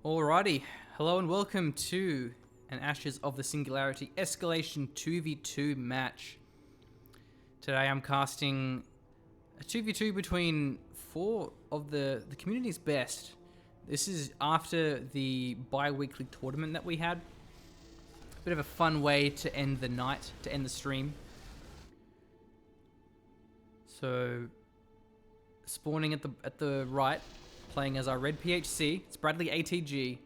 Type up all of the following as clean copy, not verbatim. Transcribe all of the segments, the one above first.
Alrighty, hello and welcome to an Ashes of the Singularity Escalation 2v2 match. Today I'm casting a 2v2 between four of the community's best. This is after the bi-weekly tournament that we had. A bit of a fun way to end the night, to end the stream. So, spawning at the right, playing as our red PHC, it's BradleyATG.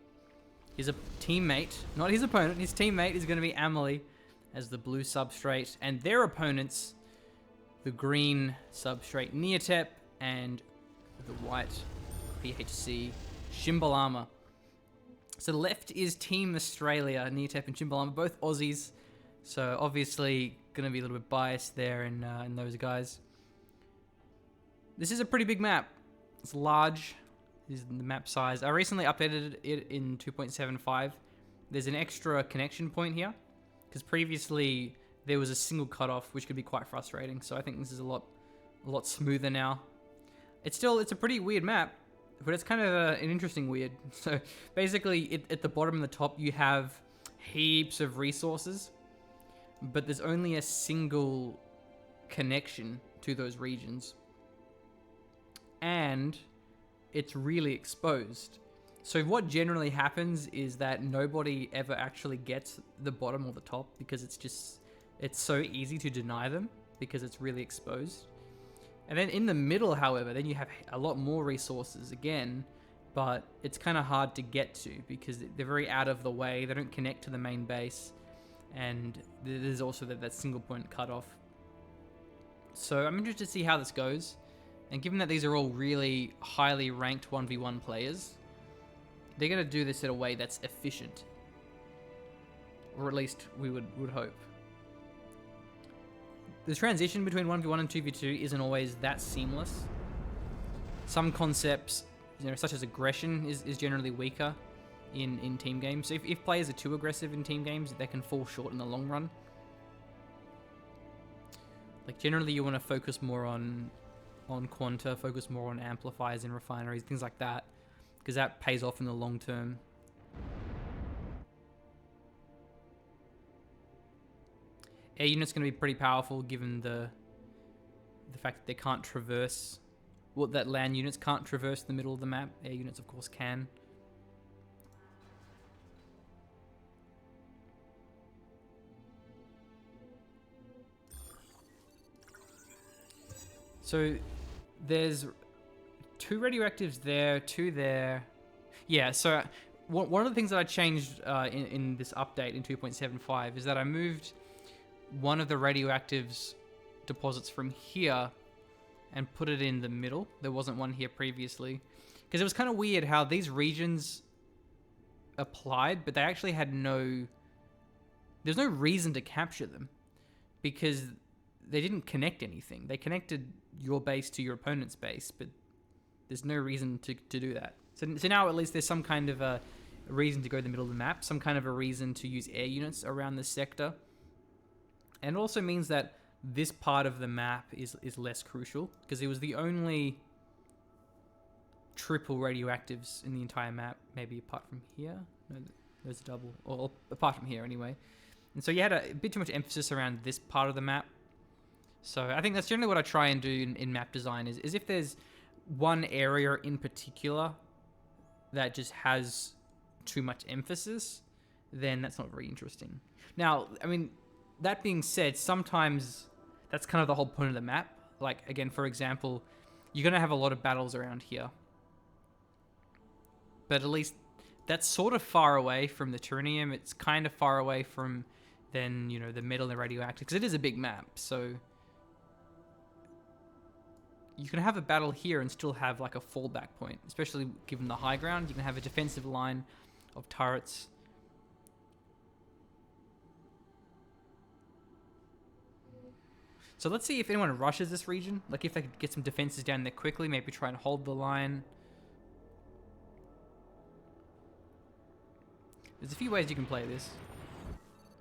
His teammate, not his opponent, his teammate is going to be Amelie as the blue substrate, and their opponents, the green substrate neatep and the white PHC shimbalama. So left is Team Australia, neatep and shimbalama, both Aussies. So obviously going to be a little bit biased there in those guys. This is a pretty big map. It's large. This is the map size. I recently updated it in 2.75. There's an extra connection point here, because previously there was a single cutoff, which could be quite frustrating. So I think this is a lot smoother now. It's a pretty weird map, but it's kind of an interesting weird. So basically, at the bottom and the top, you have heaps of resources, but there's only a single connection to those regions. And it's really exposed. So what generally happens is that nobody ever actually gets the bottom or the top, because it's so easy to deny them because it's really exposed. And then in the middle, however, then you have a lot more resources again, but it's kind of hard to get to because they're very out of the way. They don't connect to the main base, and there's also that single point cutoff. So I'm interested to see how this goes. And given that these are all really highly ranked 1v1 players, they're going to do this in a way that's efficient. Or at least we would hope. The transition between 1v1 and 2v2 isn't always that seamless. Some concepts, such as aggression, is generally weaker in team games. So if players are too aggressive in team games, they can fall short in the long run. Like generally you want to focus more on Quanta, focus more on amplifiers and refineries, things like that, because that pays off in the long term. Air unit's going to be pretty powerful given the fact that they can't traverse, that land units can't traverse the middle of the map. Air units, of course, can. So there's 2 radioactives there, 2 there. Yeah, so one of the things that I changed in this update in 2.75 is that I moved one of the radioactives deposits from here and put it in the middle. There wasn't one here previously, because it was kind of weird how these regions applied, but they actually had there's no reason to capture them, because they didn't connect anything. They connected your base to your opponent's base, but there's no reason to do that. So now at least there's some kind of a reason to go to the middle of the map, some kind of a reason to use air units around this sector. And it also means that this part of the map is less crucial, because it was the only triple radioactives in the entire map, maybe apart from here. No, there's a double, or apart from here anyway. And so you had a bit too much emphasis around this part of the map. So I think that's generally what I try and do in map design is if there's one area in particular that just has too much emphasis, then that's not very interesting. Now, I mean, that being said, sometimes that's kind of the whole point of the map. Like, again, for example, you're going to have a lot of battles around here. But at least that's sort of far away from the Turinium. It's kind of far away from then, the metal and the radioactive, because it is a big map, so you can have a battle here and still have like a fallback point, especially given the high ground. You can have a defensive line of turrets. So let's see if anyone rushes this region. Like if they could get some defenses down there quickly, maybe try and hold the line. There's a few ways you can play this.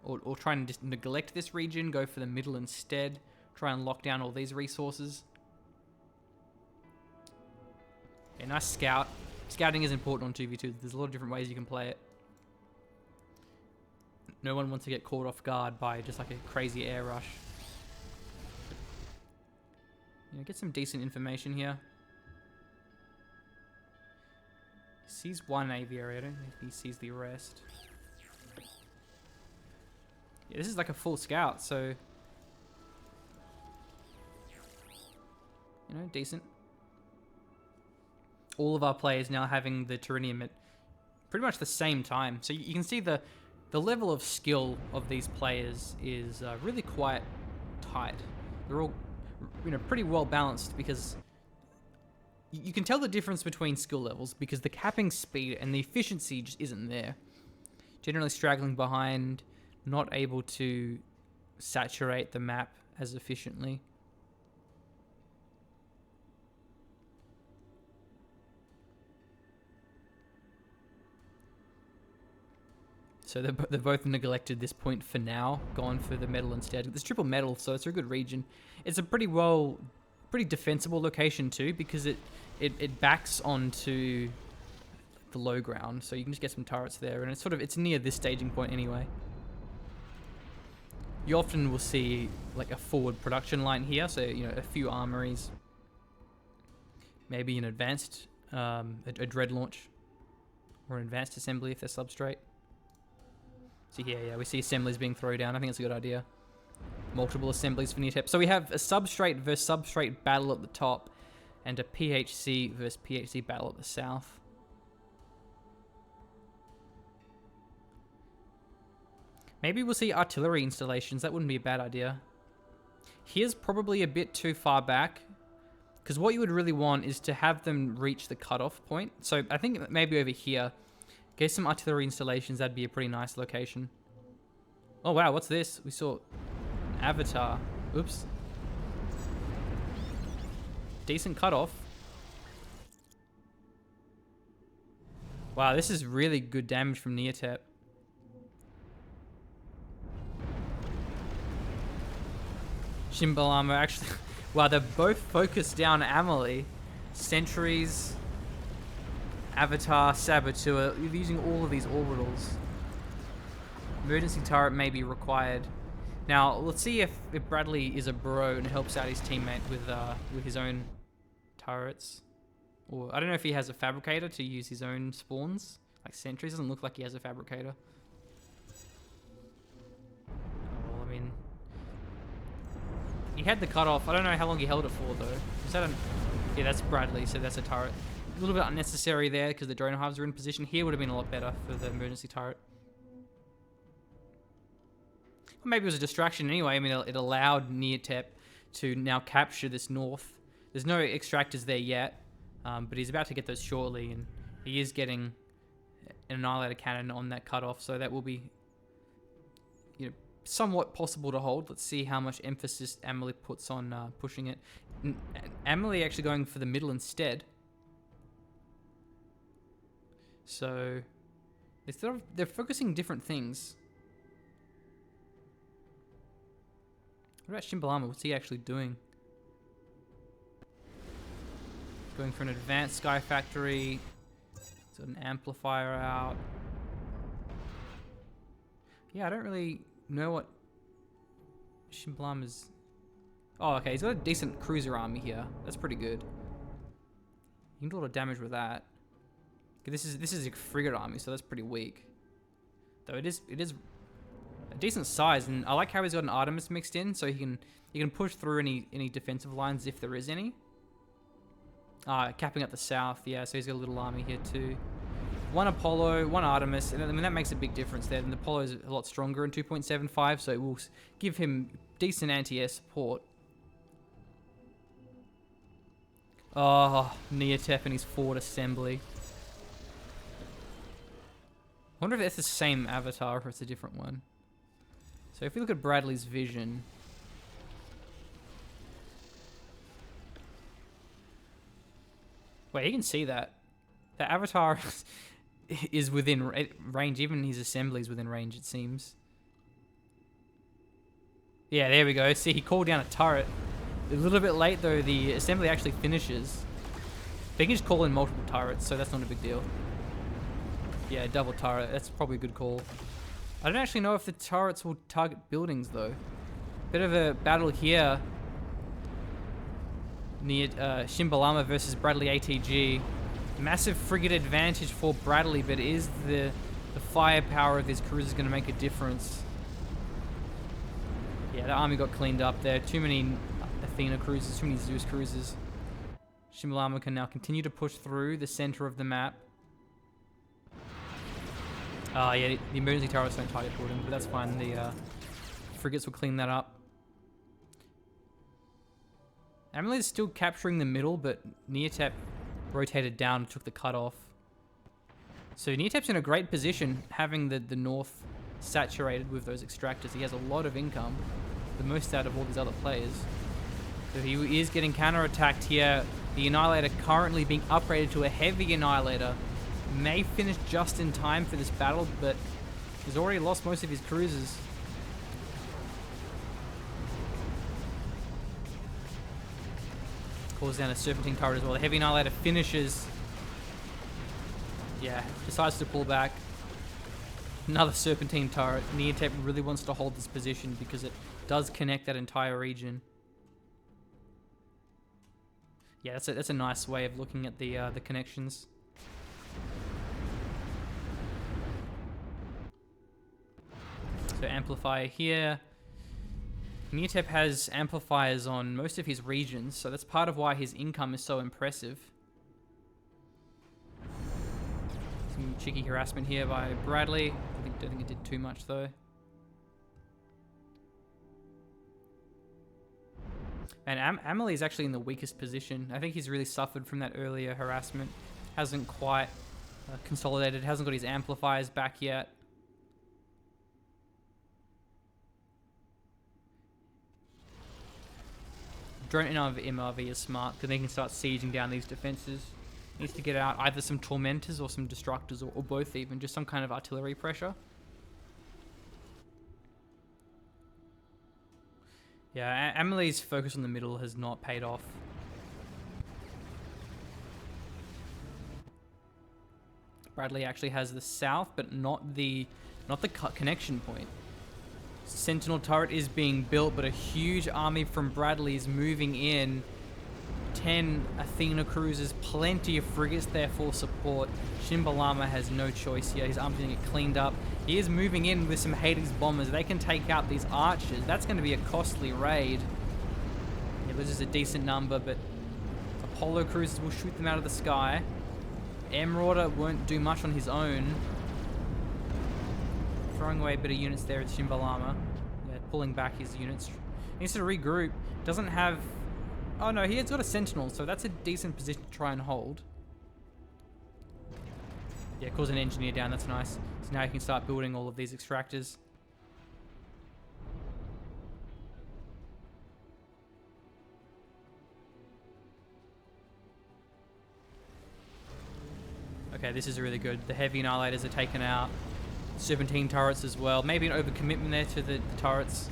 Or try and just neglect this region, go for the middle instead. Try and lock down all these resources. A nice scout. Scouting is important on 2v2. There's a lot of different ways you can play it. No one wants to get caught off guard by just like a crazy air rush. You know, get some decent information here. He sees one aviary. I don't think he sees the rest. Yeah, this is like a full scout, so... You know, decent. All of our players now having the Tyrannium at pretty much the same time. So you can see the level of skill of these players is really quite tight. They're all, you know, pretty well balanced because you can tell the difference between skill levels because the capping speed and the efficiency just isn't there. Generally straggling behind, not able to saturate the map as efficiently. So they're both neglected this point for now, gone for the metal instead. It's triple metal, so it's a good region. It's a pretty defensible location too, because it backs onto the low ground, so you can just get some turrets there, and it's near this staging point anyway. You often will see like a forward production line here, so you know, a few armories, maybe an advanced a dread launch or an advanced assembly if they're substrate. So yeah, we see assemblies being thrown down. I think it's a good idea. Multiple assemblies for neatep. So we have a substrate versus substrate battle at the top, and a PHC versus PHC battle at the south. Maybe we'll see artillery installations. That wouldn't be a bad idea. Here's probably a bit too far back, because what you would really want is to have them reach the cutoff point. So I think maybe over here, get some artillery installations. That'd be a pretty nice location. Oh wow, what's this? We saw an avatar. Oops. Decent cutoff. Wow, this is really good damage from neatep. Shimbalama actually... Wow, they're both focused down Amelie. Sentries... Avatar, Saboteur, you're using all of these orbitals. Emergency turret may be required. Now, let's see if Bradley is a bro and helps out his teammate with his own turrets. Or, I don't know if he has a fabricator to use his own spawns. Like sentries, doesn't look like he has a fabricator. Oh, well, I mean... He had the cutoff. I don't know how long he held it for, though. Is that yeah, that's Bradley, so that's a turret. A little bit unnecessary there because the drone hives are in position. Here would have been a lot better for the emergency turret. Or maybe it was a distraction anyway. I mean, it allowed neatep to now capture this north. There's no extractors there yet, but he's about to get those shortly, and he is getting an annihilator cannon on that cutoff, so that will be, you know, somewhat possible to hold. Let's see how much emphasis Amelie puts on pushing it. Amelie actually going for the middle instead. So they're focusing different things. What about Shimbalama? What's he actually doing? Going for an advanced Sky Factory. So an amplifier out. Yeah, I don't really know what Shimbalama's... Oh, okay, he's got a decent cruiser army here. That's pretty good. You can do a lot of damage with that. This is a frigate army, so that's pretty weak. Though it is a decent size, and I like how he's got an Artemis mixed in, so he can push through any defensive lines if there is any. Capping at the south, yeah. So he's got a little army here too. One Apollo, one Artemis, and I mean that makes a big difference there. And the Apollo is a lot stronger in 2.75, so it will give him decent anti-air support. Oh, neatep and his forward assembly. I wonder if it's the same avatar or if it's a different one. So if we look at Bradley's vision... Wait, you can see that. The avatar is within range. Even his assembly is within range, it seems. Yeah, there we go. See, he called down a turret. A little bit late, though, the assembly actually finishes. They can just call in multiple turrets, so that's not a big deal. Yeah, double turret. That's probably a good call. I don't actually know if the turrets will target buildings, though. Bit of a battle here. Near Shimbalama versus BradleyATG. Massive frigate advantage for Bradley, but is the firepower of his cruisers going to make a difference? Yeah, the army got cleaned up there. Too many Athena cruisers, too many Zeus cruisers. Shimbalama can now continue to push through the center of the map. Yeah, the emergency turrets don't target buildings, but that's fine. The frigates will clean that up. Amelie is still capturing the middle, but neatep rotated down and took the cutoff. So neatep's in a great position, having the north saturated with those extractors. He has a lot of income, the most out of all these other players. So he is getting counter-attacked here. The Annihilator currently being upgraded to a heavy Annihilator. May finish just in time for this battle, but he's already lost most of his cruisers. Calls down a Serpentine turret as well. The heavy Annihilator finishes. Yeah, decides to pull back. Another Serpentine turret. neatep really wants to hold this position because it does connect that entire region. Yeah, that's a nice way of looking at the connections. So amplifier here. neatep has amplifiers on most of his regions, so that's part of why his income is so impressive. Some cheeky harassment here by Bradley. Don't think it did too much though. And Amelie is actually in the weakest position. I think he's really suffered from that earlier harassment. Hasn't quite consolidated, hasn't got his amplifiers back yet. Drone MRV is smart because they can start sieging down these defenses. Needs to get out either some tormentors or some destructors, or both even, just some kind of artillery pressure. Yeah, Amelie's focus on the middle has not paid off. Bradley actually has the south, but not the connection point. Sentinel turret is being built, but a huge army from Bradley is moving in. 10 Athena cruisers, plenty of frigates there for support. Shimbalama has no choice here. His army's going to get cleaned up. He is moving in with some Hades bombers. They can take out these archers. That's going to be a costly raid. Yeah, this is a decent number, but Apollo cruisers will shoot them out of the sky. Marauder won't do much on his own. Throwing away a bit of units there at Shimbalama. Yeah, pulling back his units. Needs to regroup. Doesn't have... Oh no, he has got a Sentinel, so that's a decent position to try and hold. Yeah, calls an engineer down, that's nice. So now you can start building all of these extractors. Okay, this is really good. The heavy annihilators are taken out. 17 turrets as well. Maybe an overcommitment there to the turrets.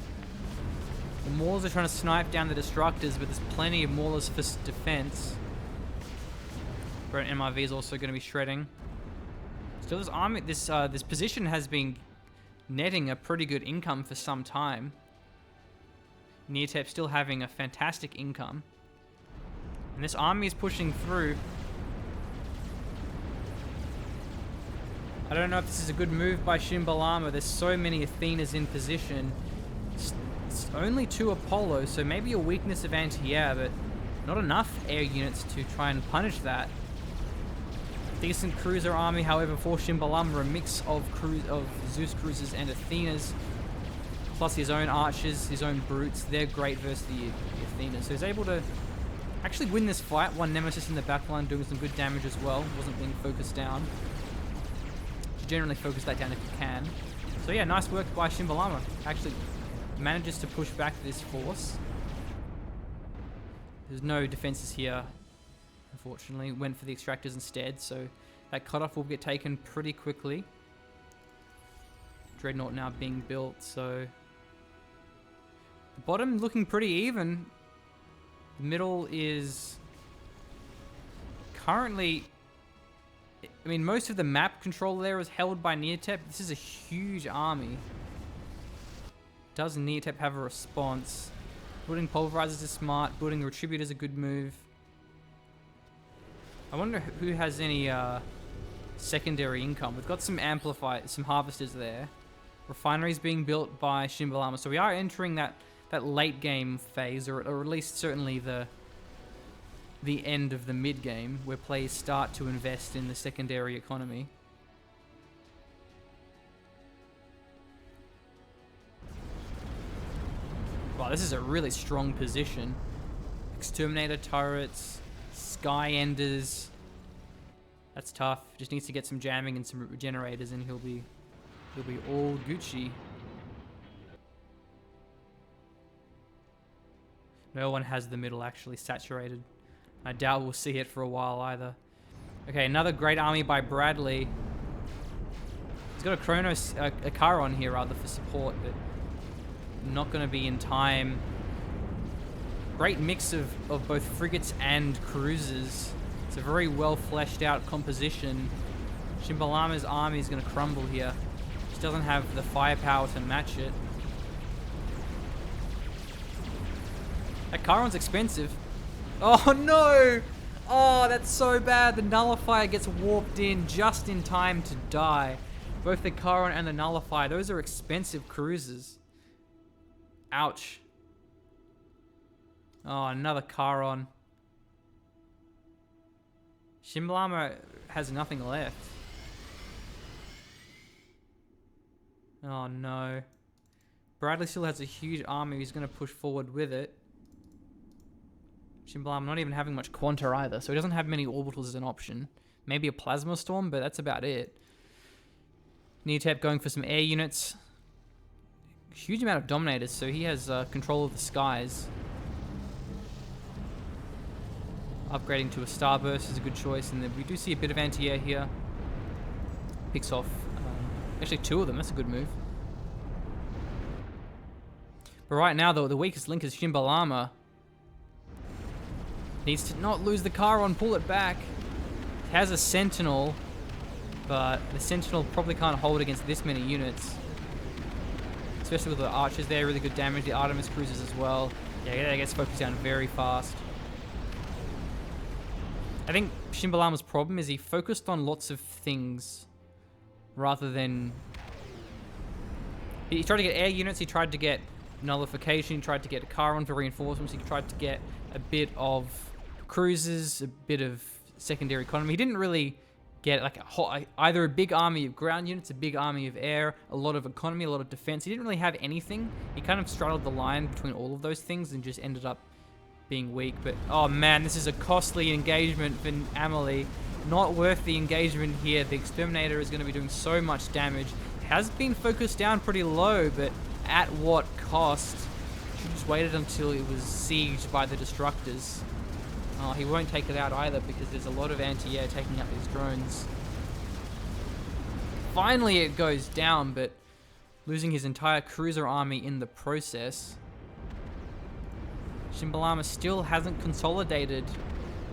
The Maulers are trying to snipe down the destructors, but there's plenty of Maulers for defense. Brent MRV is also going to be shredding. Still, this army, this position has been netting a pretty good income for some time. neatep still having a fantastic income, and this army is pushing through. I don't know if this is a good move by Shimbalama. There's so many Athenas in position. It's only 2 Apollo, so maybe a weakness of anti-air, but not enough air units to try and punish that. Decent cruiser army, however, for Shimbalama, a mix of Zeus cruisers and Athenas, plus his own archers, his own brutes. They're great versus the Athenas. So he's able to actually win this fight. One Nemesis in the backline doing some good damage as well. Wasn't being focused down. Generally focus that down if you can. So yeah, nice work by Shimbalama. Actually manages to push back this force. There's no defenses here, unfortunately. Went for the extractors instead, so that cutoff will get taken pretty quickly. Dreadnought now being built, so the bottom looking pretty even. The middle is currently... I mean, most of the map control there is held by neatep. This is a huge army. Does neatep have a response? Building pulverizers is smart. Building retribute is a good move. I wonder who has any secondary income. We've got some some harvesters there. Refineries being built by Shimbalama. So we are entering that late game phase, or at least certainly the end of the mid game, where players start to invest in the secondary economy. Wow, this is a really strong position. Exterminator turrets, Sky Enders. That's tough. Just needs to get some jamming and some regenerators, and he'll be all Gucci. No one has the middle actually saturated. I doubt we'll see it for a while either. Okay, another great army by Bradley. He's got a Charon here rather for support, but not going to be in time. Great mix of both frigates and cruisers. It's a very well fleshed out composition. Shimbalama's army is going to crumble here. Just doesn't have the firepower to match it. That Charon's expensive. Oh no! Oh, that's so bad. The Nullifier gets warped in just in time to die. Both the Charon and the Nullifier, those are expensive cruisers. Ouch. Oh, another Charon. Shimbalama has nothing left. Oh no. Bradley still has a huge army. He's going to push forward with it. Shimbalama not even having much Quanta either, so he doesn't have many orbitals as an option. Maybe a Plasma Storm, but that's about it. neatep going for some air units. Huge amount of Dominators, so he has control of the skies. Upgrading to a Starburst is a good choice, and then we do see a bit of anti-air here. Picks off actually 2 of them. That's a good move. But right now, though, the weakest link is Shimbalama. Needs to not lose the Charon, pull it back. Has a Sentinel, but the Sentinel probably can't hold against this many units. Especially with the archers there, really good damage. The Artemis cruisers as well. Yeah, that gets focused down very fast. I think Shimbalama's problem is he focused on lots of things rather than... He tried to get air units, he tried to get nullification, he tried to get a Charon for reinforcements, he tried to get a bit of cruisers, a bit of secondary economy. He didn't really get like either a big army of ground units, a big army of air, a lot of economy, a lot of defense. He didn't really have anything. He kind of straddled the line between all of those things and just ended up being weak. But oh man, this is a costly engagement for Amelie. Not worth the engagement here. The Exterminator is going to be doing so much damage. Has been focused down pretty low, but at what cost? Should just waited until it was sieged by the Destructors. Oh, he won't take it out either because there's a lot of anti-air taking out these drones. Finally it goes down, but losing his entire cruiser army in the process. Shimbalama still hasn't consolidated.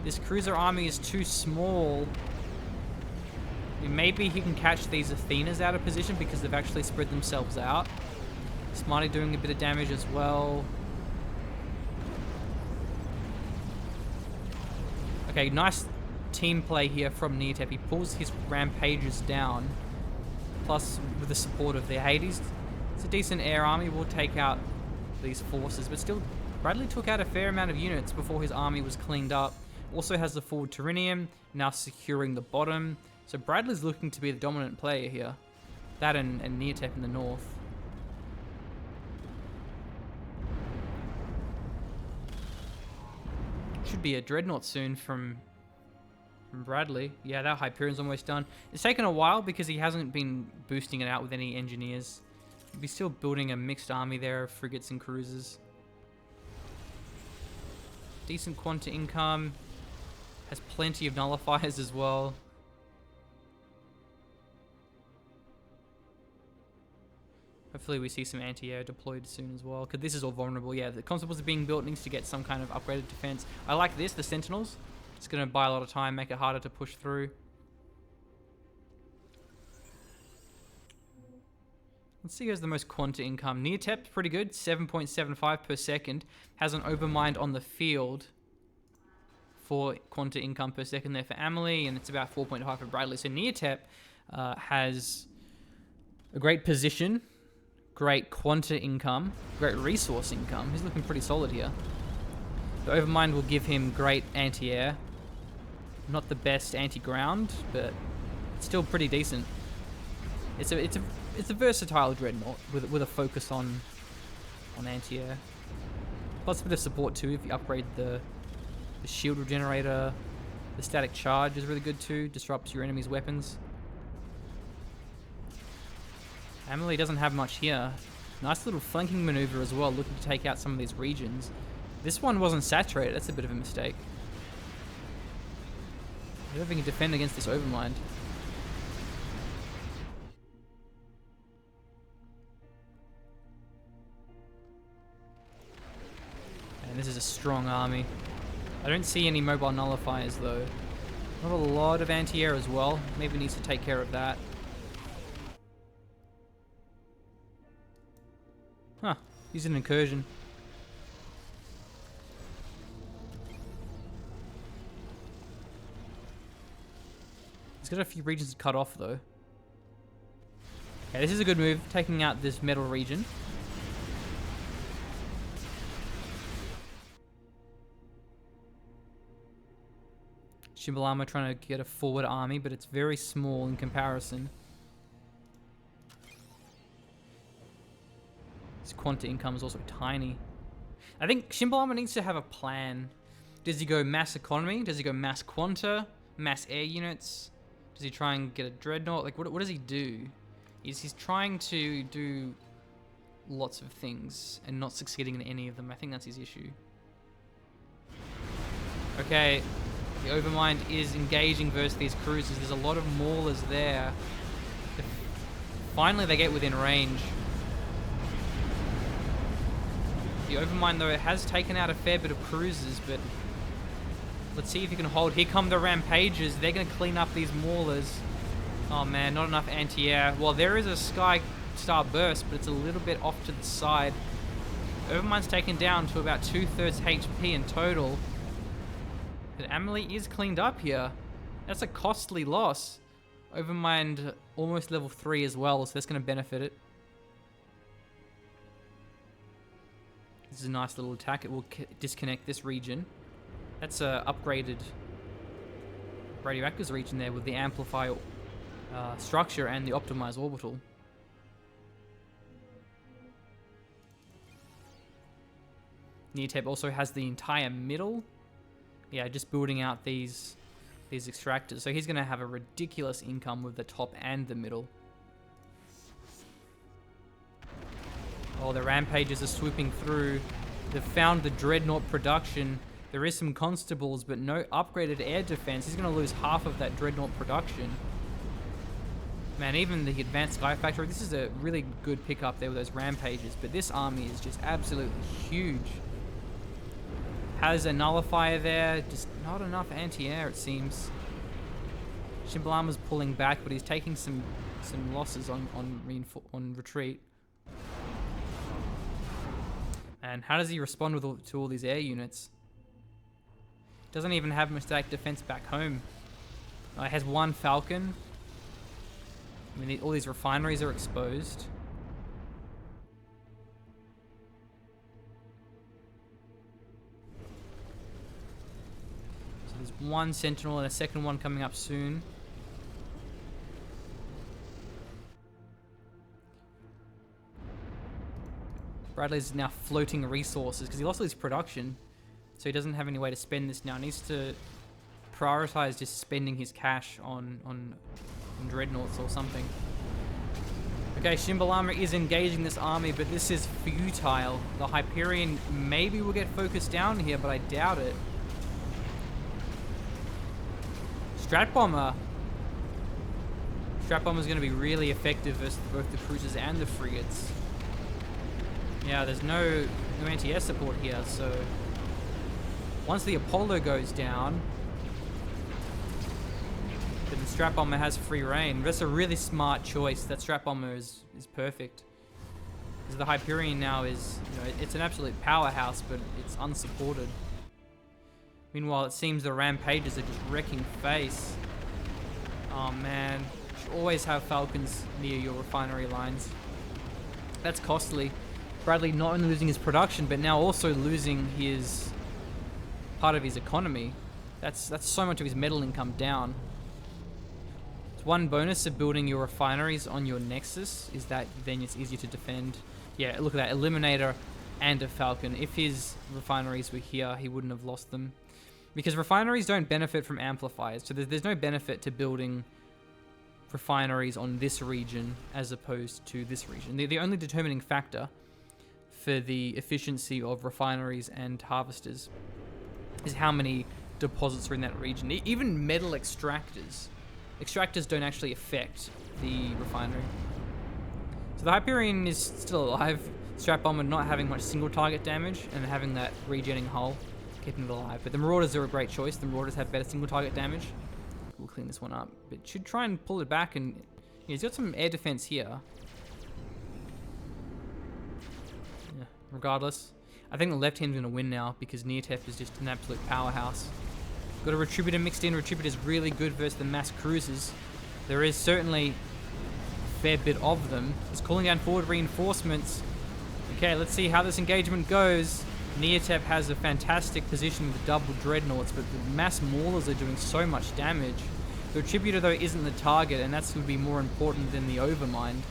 This cruiser army is too small. I mean, maybe he can catch these Athenas out of position because they've actually spread themselves out. Smarty doing a bit of damage as well. Okay, nice team play here from neatep. He pulls his rampages down. Plus, with the support of the Hades, it's a decent air army. Will take out these forces, but still, Bradley took out a fair amount of units before his army was cleaned up. Also has the forward Terinium, now securing the bottom. So Bradley's looking to be the dominant player here. That and neatep in the north. Should be a Dreadnought soon from Bradley. Yeah, that Hyperion's almost done. It's taken a while because he hasn't been boosting it out with any engineers. He'll be still building a mixed army there of frigates and cruisers. Decent Quanta income. Has plenty of nullifiers as well. Hopefully we see some anti-air deployed soon as well, because this is all vulnerable. Yeah, the Constables are being built, needs to get some kind of upgraded defense. I like this, the Sentinels. It's going to buy a lot of time, make it harder to push through. Let's see who's the most quanta income. Neatep, pretty good, 7.75 per second. Has an overmind on the field for quanta income per second there for Amelie, and it's about 4.5 for Bradley. So Neatep has a great position, great quanta income, great resource income. He's looking pretty solid here. The overmind will give him great anti-air. Not the best anti-ground, but it's still pretty decent. It's a versatile dreadnought with a focus on anti-air. Plus a bit of support too if you upgrade the shield regenerator. The static charge is really good too, disrupts your enemy's weapons. Amelie doesn't have much here. Nice little flanking maneuver as well, looking to take out some of these regions. This one wasn't saturated, that's a bit of a mistake. I don't think he can defend against this overmind. And this is a strong army. I don't see any mobile nullifiers though. Not a lot of anti-air as well. Maybe needs to take care of that. Huh, use an incursion. He's got a few regions to cut off though. Okay, this is a good move, taking out this metal region. Shimbalama trying to get a forward army, but it's very small in comparison. His quanta income is also tiny. I think Shimbalama needs to have a plan. Does he go mass economy? Does he go mass quanta? Mass air units? Does he try and get a dreadnought? Like, what does he do? He's trying to do lots of things and not succeeding in any of them. I think that's his issue. Okay. The Overmind is engaging versus these cruisers. There's a lot of maulers there. Finally, they get within range. The Overmind, though, has taken out a fair bit of cruisers, but let's see if he can hold. Here come the Rampages. They're going to clean up these maulers. Oh, man, not enough anti-air. Well, there is a Sky Star Burst, but it's a little bit off to the side. Overmind's taken down to about 2/3 HP in total. But Amelie is cleaned up here. That's a costly loss. Overmind almost level 3 as well, so that's going to benefit it. This is a nice little attack. It will disconnect this region. That's a upgraded radioactives region there with the amplify structure and the optimized orbital. Neatep also has the entire middle. Yeah, just building out these extractors. So he's going to have a ridiculous income with the top and the middle. Oh, the Rampages are swooping through. They've found the Dreadnought production. There is some Constables, but no upgraded air defense. He's going to lose half of that Dreadnought production. Man, even the Advanced Sky Factory, this is a really good pickup there with those Rampages, but this army is just absolutely huge. Has a nullifier there, just not enough anti-air it seems. Shimbalama's pulling back, but he's taking some losses on retreat. And how does he respond to all these air units? Doesn't even have much static defense back home. He has one Falcon. I mean, all these refineries are exposed. So there's one Sentinel and a second one coming up soon. Bradley's now floating resources because he lost all his production. So he doesn't have any way to spend this now. He needs to prioritize just spending his cash on dreadnoughts or something. Okay, Shimbalama is engaging this army, but this is futile. The Hyperion maybe will get focused down here, but I doubt it. Strat Bomber. Strat Bomber is going to be really effective versus both the cruisers and the frigates. Yeah, there's no anti-air support here, so once the Apollo goes down, the Strap Bomber has free reign. That's a really smart choice. That Strap Bomber is perfect. Because the Hyperion now is, you know, it's an absolute powerhouse, but it's unsupported. Meanwhile, it seems the Rampages are just wrecking face. Oh man, you should always have Falcons near your refinery lines. That's costly. Bradley not only losing his production, but now also losing his part of his economy. That's so much of his metal income down. It's one bonus of building your refineries on your Nexus is that then it's easier to defend. Yeah, look at that, Eliminator and a Falcon. If his refineries were here, he wouldn't have lost them. Because refineries don't benefit from amplifiers, so there's no benefit to building refineries on this region as opposed to this region. The only determining factor for the efficiency of refineries and harvesters is how many deposits are in that region. Even metal extractors don't actually affect the refinery. So the Hyperion is still alive. Strap Bomber not having much single target damage and having that regenning hull keeping it alive. But the Marauders are a great choice. The Marauders have better single target damage. We'll clean this one up. But should try and pull it back, and he's got some air defense here. Yeah, regardless. I think the left hand's going to win now because neatep is just an absolute powerhouse. Got a Retributor mixed in. Retributor's really good versus the mass cruisers. There is certainly a fair bit of them. He's calling down forward reinforcements. Okay, let's see how this engagement goes. neatep has a fantastic position with the double dreadnoughts, but the mass maulers are doing so much damage. The Retributor, though, isn't the target, and that's going to be more important than the Overmind.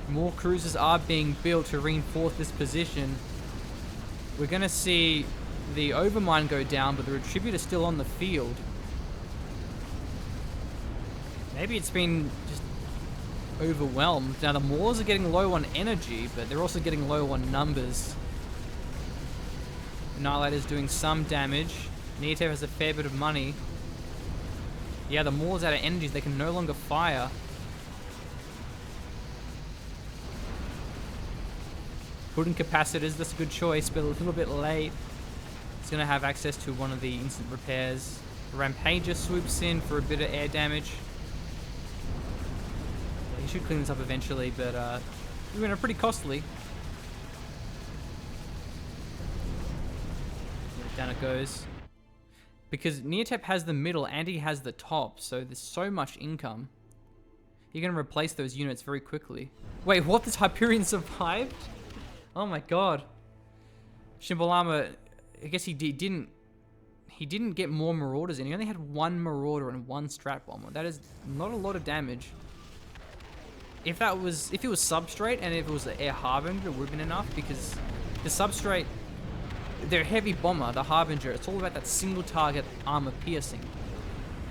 More cruisers are being built to reinforce this position. We're going to see the Overmind go down, but the Retributor's still on the field. Maybe it's been just overwhelmed. Now, the Maulers are getting low on energy, but they're also getting low on numbers. Annihilator's doing some damage. neatep has a fair bit of money. Yeah, the Maulers out of energies, they can no longer fire. Putting capacitors, that's a good choice, but a little bit late. It's going to have access to one of the instant repairs. The Rampager swoops in for a bit of air damage. He should clean this up eventually, but are pretty costly. Down it goes. Because neatep has the middle and he has the top, so there's so much income. You're going to replace those units very quickly. Wait, what? This Hyperion survived? Oh my god. Shimbalama, I guess he didn't get more Marauders in. He only had one Marauder and one Strat Bomber. That is not a lot of damage. If it was Substrate and if it was the Air Harbinger, it would have been enough, because the Substrate, their heavy bomber, the Harbinger, it's all about that single target armor piercing.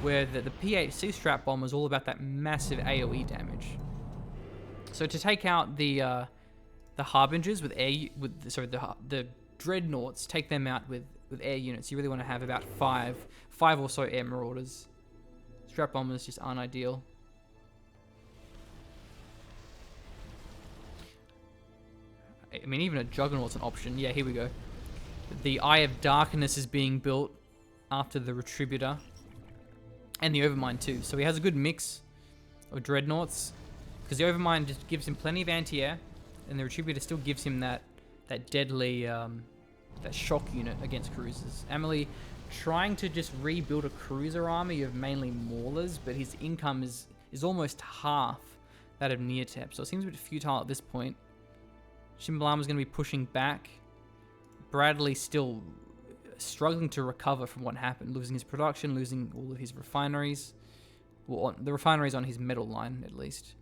Where the PHC Strat Bomber is all about that massive AoE damage. So to take out the Harbingers with the Dreadnoughts, take them out with air units, you really want to have about five or so Air Marauders. Strat Bombers just aren't ideal. I mean, even a Juggernaut's an option. Yeah, here we go. The Eye of Darkness is being built after the Retributor. And the Overmind too. So he has a good mix of Dreadnoughts. Because the Overmind just gives him plenty of anti-air. And the Retributor still gives him that deadly, that shock unit against cruisers. Amelie trying to just rebuild a cruiser army of mainly Maulers. But his income is almost half that of neatep. So it seems a bit futile at this point. Shimbalama's going to be pushing back. Bradley still struggling to recover from what happened, losing his production, losing all of his refineries. Well, the refineries on his metal line, at least.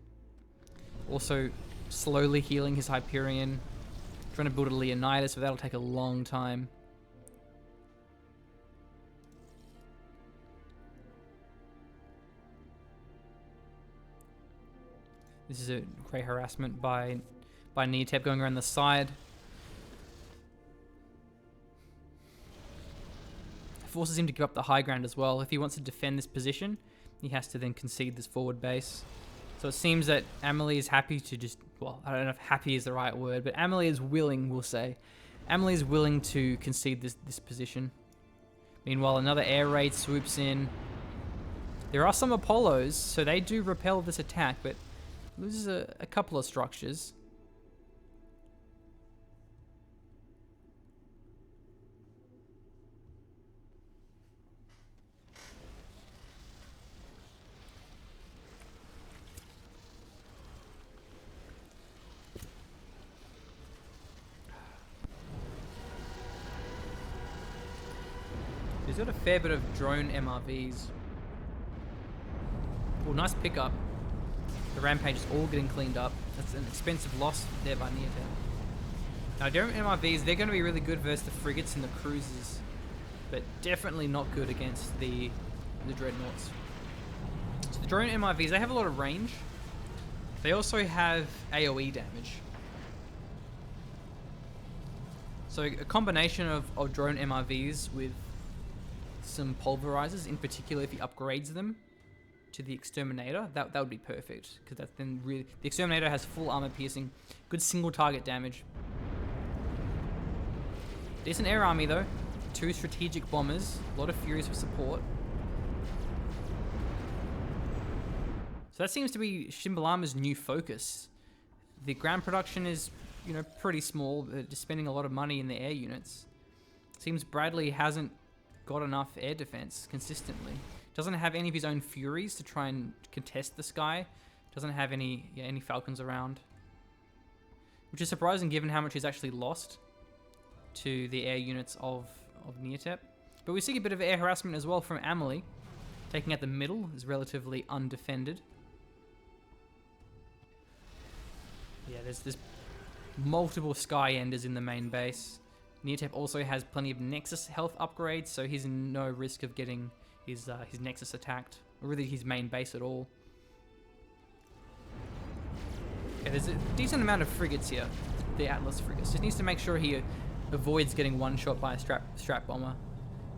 Also, slowly healing his Hyperion. Trying to build a Leonidas, but that'll take a long time. This is a great harassment by neatep going around the side. Forces him to give up the high ground as well. If he wants to defend this position, he has to then concede this forward base. So it seems that Amelie is happy to just, well, I don't know if happy is the right word, but Amelie is willing, we'll say. Amelie is willing to concede this position. Meanwhile, another air raid swoops in. There are some Apollos, so they do repel this attack, but loses a couple of structures. He's got a fair bit of drone MRVs. Oh, nice pickup. The Rampage is all getting cleaned up. That's an expensive loss there by neatep. Now, drone MRVs, they're going to be really good versus the frigates and the cruisers, but definitely not good against the dreadnoughts. So the drone MRVs, they have a lot of range. They also have AoE damage. So a combination of drone MRVs with some pulverizers, in particular if he upgrades them to the exterminator, that would be perfect, because that's then really, the exterminator has full armor piercing, good single target damage. Decent air army though, 2 strategic bombers, a lot of Furies for support. So that seems to be Shimbalama's new focus. The ground production is, you know, pretty small, just spending a lot of money in the air units. Seems Bradley hasn't got enough air defense consistently. Doesn't have any of his own Furies to try and contest the sky. Doesn't have any Falcons around. Which is surprising given how much he's actually lost to the air units of neatep. But we see a bit of air harassment as well from Amelie. Taking out the middle is relatively undefended. Yeah, there's multiple Sky Enders in the main base. neatep also has plenty of Nexus health upgrades, so he's in no risk of getting his Nexus attacked, or really his main base at all. Okay, there's a decent amount of frigates here, the Atlas frigates. Just needs to make sure he avoids getting one shot by a strat bomber.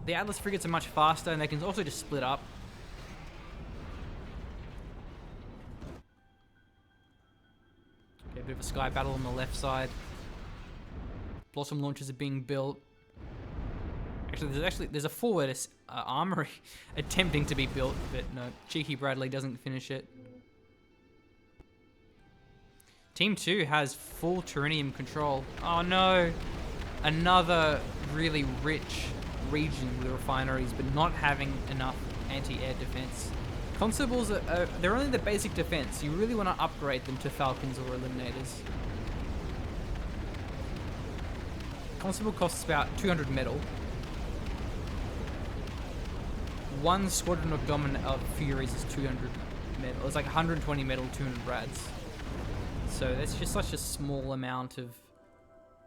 The Atlas frigates are much faster, and they can also just split up. Okay, a bit of a sky battle on the left side. Blossom launchers are being built. There's a forward armory attempting to be built, but no, cheeky Bradley doesn't finish it. Team 2 has full Turinium control. Oh no! Another really rich region with refineries, but not having enough anti-air defense. Constables, they're only the basic defense. You really want to upgrade them to Falcons or Eliminators. Constable costs about 200 metal. One squadron of Furies is 200 metal. It's like 120 metal, 200 Brads. So that's just such a small amount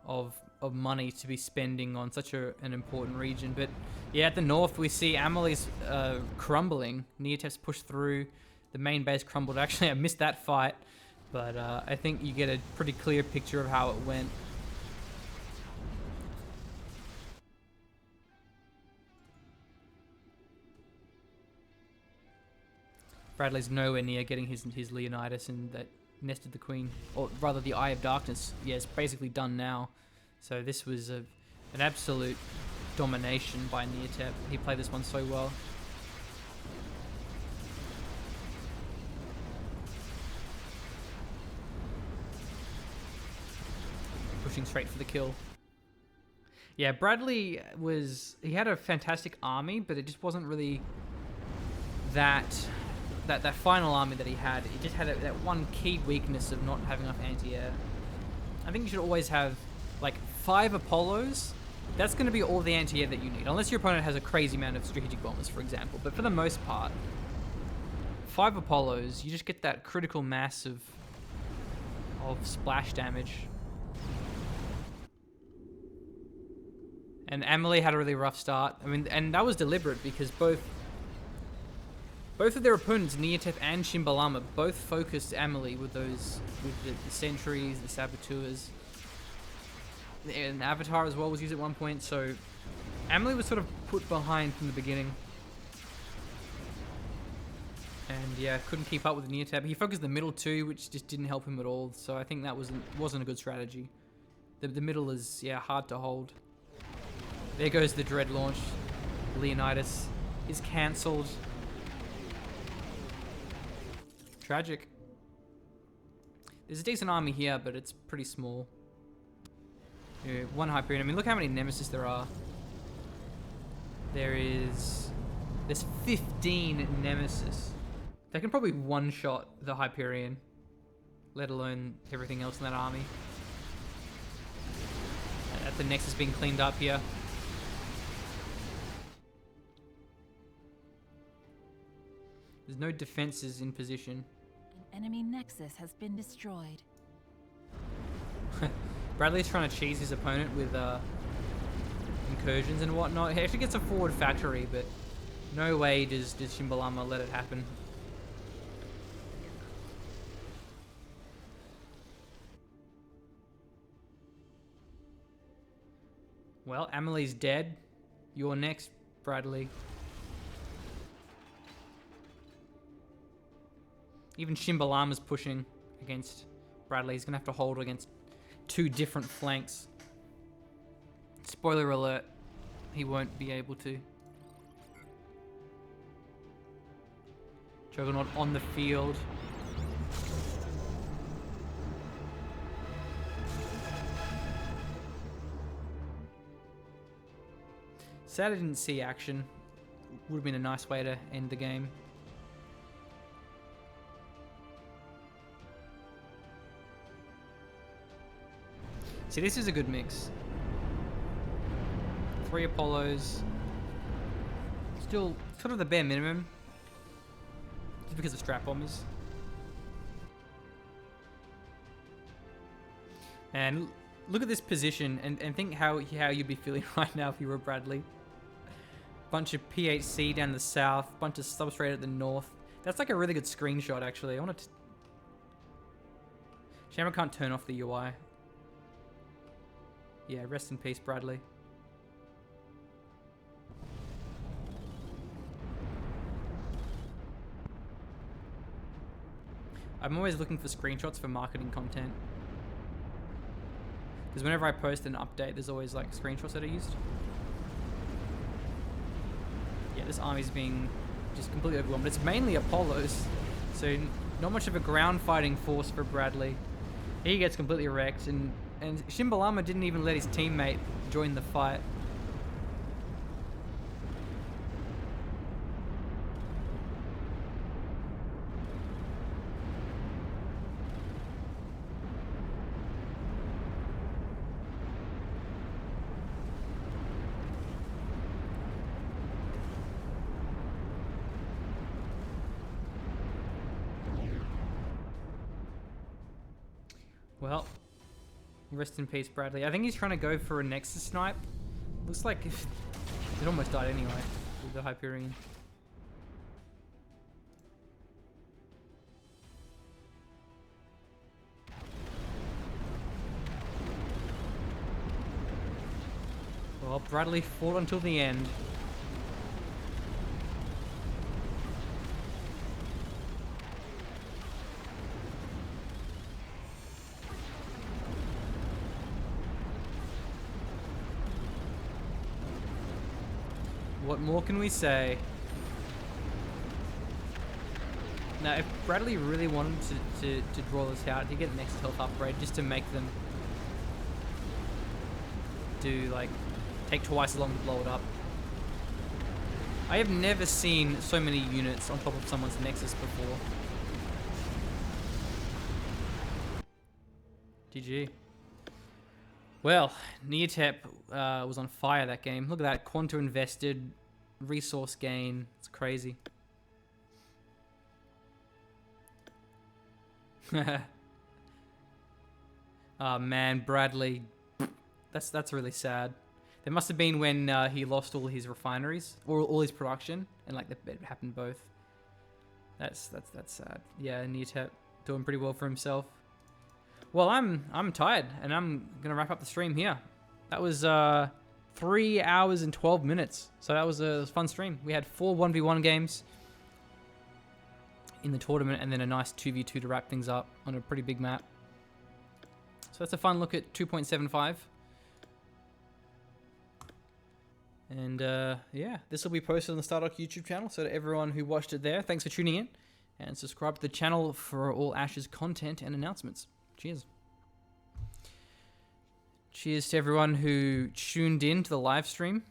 of money to be spending on such an important region. But yeah, at the north we see Amelie's crumbling. neatep's pushed through. The main base crumbled. Actually, I missed that fight, but I think you get a pretty clear picture of how it went. Bradley's nowhere near getting his Leonidas, and that nested the Queen, or rather the Eye of Darkness. Yeah, it's basically done now. So this was an absolute domination by neatep. He played this one so well. Pushing straight for the kill. Yeah, Bradley he had a fantastic army, but it just wasn't really that final army that he had. It just had that one key weakness of not having enough anti-air. I think you should always have like 5 Apollos. That's going to be all the anti-air that you need, unless your opponent has a crazy amount of strategic bombers, for example. But for the most part, 5 Apollos, you just get that critical mass of splash damage. And Amelie had a really rough start. I mean, and that was deliberate because both of their opponents, neatep and Shimbalama, both focused Amelie with the sentries, the saboteurs. An Avatar as well was used at one point, so Amelie was sort of put behind from the beginning. And yeah, couldn't keep up with the neatep. He focused the middle too, which just didn't help him at all, so I think that wasn't a good strategy. The middle is, yeah, hard to hold. There goes the Dread launch. Leonidas is cancelled. Tragic. There's a decent army here, but it's pretty small. Yeah, one Hyperion. I mean, look how many Nemesis there are. There's 15 Nemesis. They can probably one-shot the Hyperion, let alone everything else in that army. The Nexus being cleaned up here. There's no defenses in position. An enemy Nexus has been destroyed. Bradley's trying to cheese his opponent with incursions and whatnot. He actually gets a forward factory, but no way does Shimbalama let it happen. Well, Amelie's dead. You're next, Bradley. Even Shimbalama's pushing against Bradley. He's going to have to hold against two different flanks. Spoiler alert, he won't be able to. Juggernaut on the field. Sad I didn't see action. Would have been a nice way to end the game. See, this is a good mix. 3 Apollos. Still sort of the bare minimum. Just because of strap bombers. And look at this position and think how you'd be feeling right now if you were Bradley. Bunch of PHC down the south, bunch of substrate at the north. That's like a really good screenshot, actually. I want to... Shame I can't turn off the UI. Yeah, rest in peace, Bradley. I'm always looking for screenshots for marketing content. Because whenever I post an update, there's always like screenshots that are used. Yeah, this army's being just completely overwhelmed. It's mainly Apollos, so not much of a ground fighting force for Bradley. He gets completely wrecked, and Shimbalama didn't even let his teammate join the fight. Well, rest in peace, Bradley. I think he's trying to go for a Nexus snipe. Looks like it almost died anyway with the Hyperion. Well, Bradley fought until the end. What more can we say? Now, if Bradley really wanted to draw this out, he'd get an next health upgrade just to make them do, like, take twice as long to blow it up. I have never seen so many units on top of someone's Nexus before. GG. Well, neatep was on fire that game. Look at that, Quanta invested, resource gain. It's crazy. Oh man, Bradley. That's really sad. There must have been when he lost all his refineries or all his production, and like it happened both. That's sad. Yeah, neatep doing pretty well for himself. Well, I'm tired, and I'm gonna wrap up the stream here. That was 3 hours and 12 minutes, so that was a fun stream. We had 4 1v1 games in the tournament, and then a nice 2v2 to wrap things up on a pretty big map. So that's a fun look at 2.75. And yeah, this will be posted on the Stardock YouTube channel. So to everyone who watched it there, thanks for tuning in. And subscribe to the channel for all Ash's content and announcements. Cheers. Cheers to everyone who tuned in to the live stream.